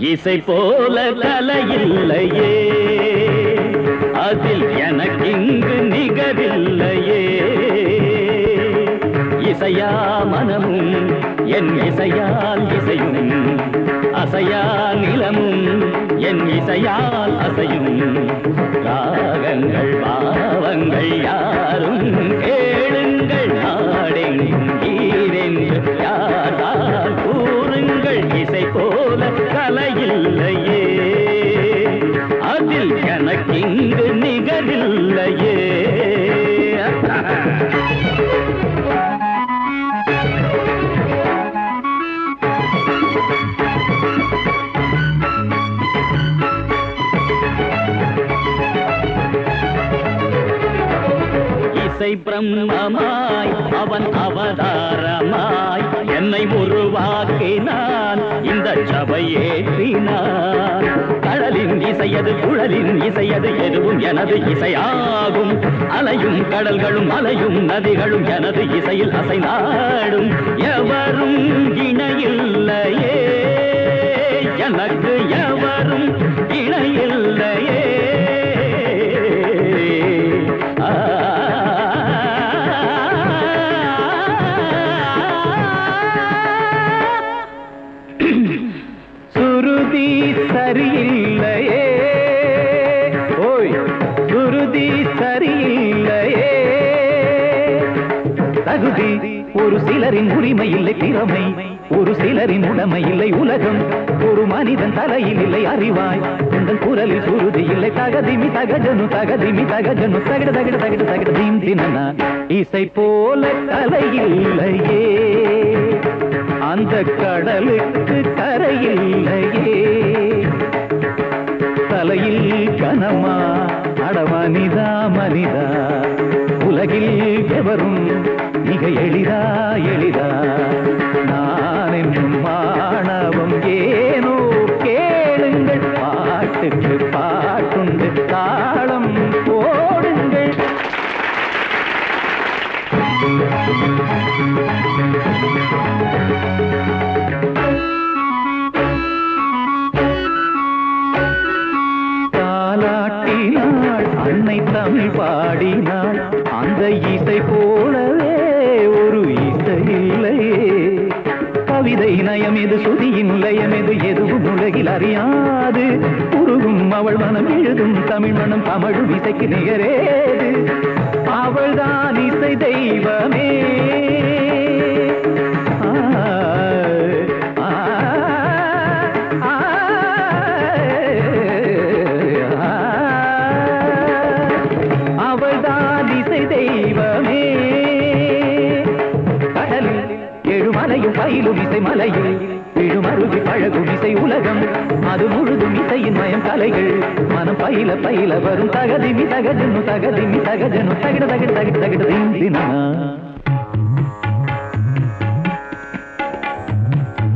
இசை போல கலையில்லையே, அதில் எனக்கிங்கு நிகரில்லையே. இசையா மனமும் என் இசையால் இசையும், அசையா நிலமும் என் இசையால் அசையும். ராகங்கள் பாவங்கள் யாரும் கேளுங்கள், நாடெங்கும் ஈரென்று யாரால் கூறுங்கள். இசை போல கலையில்லையே, அதில் எனக்கிங்கு நிகரில்லையே. இசை பிரம்மமாய் அவன் அவதாரமாய் என்னை உருவாக்கினான், இந்த சபையேற்றினான். கடலின் இசையது குழலின் இசையது எதுவும் எனது இசையாகும். அலையும் கடல்களும் அலையும் நதிகளும் எனது இசையில் அசைந்தாடும். எவரும் இணையில்லையே, எனக்கு எவரும் இணையில்லையே. சுருதி சரியில்லையே, ஓய் சுருதி சரியில்லையே. தகுதி ஒரு சிலரின் உரிமை இல்லை, திறமை ஒரு சிலரின் உடைமை இல்லை. உலகம் ஒரு மனிதன் தலையில் இல்லை, அறிவாய் உங்கள் குரலில் சுருதி இல்லை. தகதிமி தகஜனு தகதிமி தகஜனு தகிட தகிட தகிட தகிட தீம் தினனா. இசை போல கலையில்லையே, அந்த கடலுக்கு கரையில்லையே. தலையில் கனமா அடமனிதா மனிதா, உலகில் எவரும் மிக எளிதா எளிதா. நான் என்னும் மாணவம் ஏனோ கேளுங்கள், பாட்டுக்கு பாட்டுண்டு தாளம் போடுங்கள். தாலாட்டினாள் அன்னை தமிழ் பாடினாள், அந்த இசை போலவே ஒரு இசை இல்லையே. கவிதை நயம் எது, சுதியின் லயம் எது, எதுவும் உலகில் அறியாது. உருகும் அவள் மனம், எழுதும் தமிழ் மனம், தமிழும் இசைக்கு நிகரேது. அவள்தான் இசை தெய்வமே. அவள்தான் இசை தெய்வமே. கடலில் எழுமலையும் பயிலும் இசை மலையில் விழுமருவி பழகும் இசை உலகம், அது முழுதும் இசையின் மயம் கலைகள். மனம் பயில பயில வரும் தகதிமி தகஜனு தகதிமி தகஜனு தகிட தகிட தகிட தகிட தீம் தினனா.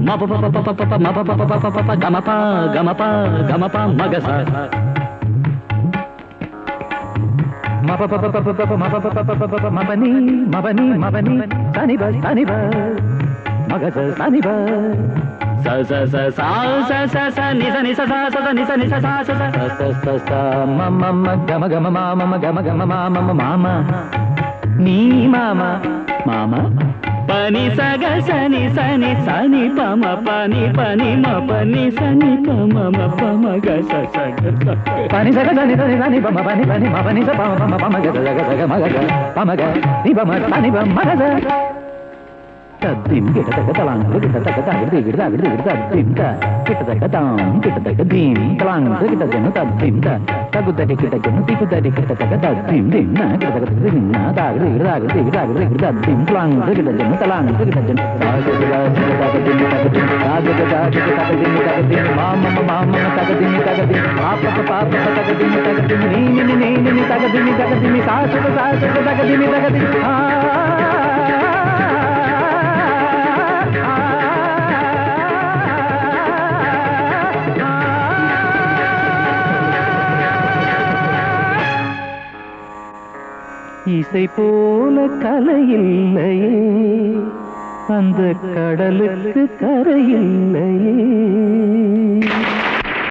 கமபா கமபா கமபா மகசா மபனி மபனி மபனி சனிப சனிப மகச சனிப ச ச ச ச ச ச ச நி ச நி ச ச ச நி ச நி ச ச ச ச ச ச மம ம கம கம மாம கம கம மாம மாமா நீ மாமா மாமா பனி சக சனி சனி சனி பம பனி பனி ம பனி சனி பம ம பம க ச ச பனி சக சனி சனி சனி பம பனி பனி ம பனி ச பம பம பம க ச க ம க பம க நீ பம சனி பம ம க ச தத்திம் கிட்டத்தட்ட தலாங்கு கிட்டத்தட்ட தகிடு கிட்டா கிடு கிட்டா திம்த கிட்டத்தட்ட தாம் கிட்டத்தட்ட தீம் தலாங்கு கிட்டத்தட்ட தத்திம் த தகுதடி கிட்டத்தட்ட திகுதடி கிட்டத்தட்ட தத்திம் திம் ந கிட்டத்தட்ட திம் ந தாகிடு கிட்டா கிடு கிட்டா கிடு கிட்டா திம் தலாங்கு கிட்டத்தட்ட தலாங்கு கிட்டத்தட்ட தகதிம் மாம மாம தகதிம் தகதிம் பாப்ப பாப்ப தகதிம் தகதிம் நீ நீ நீ நீ தகதிம் தகதிம் சாச சாச தகதிம் தகதிம் இசை போல கலையில்லையே, அந்த கடலுக்கு கரையில்லையே.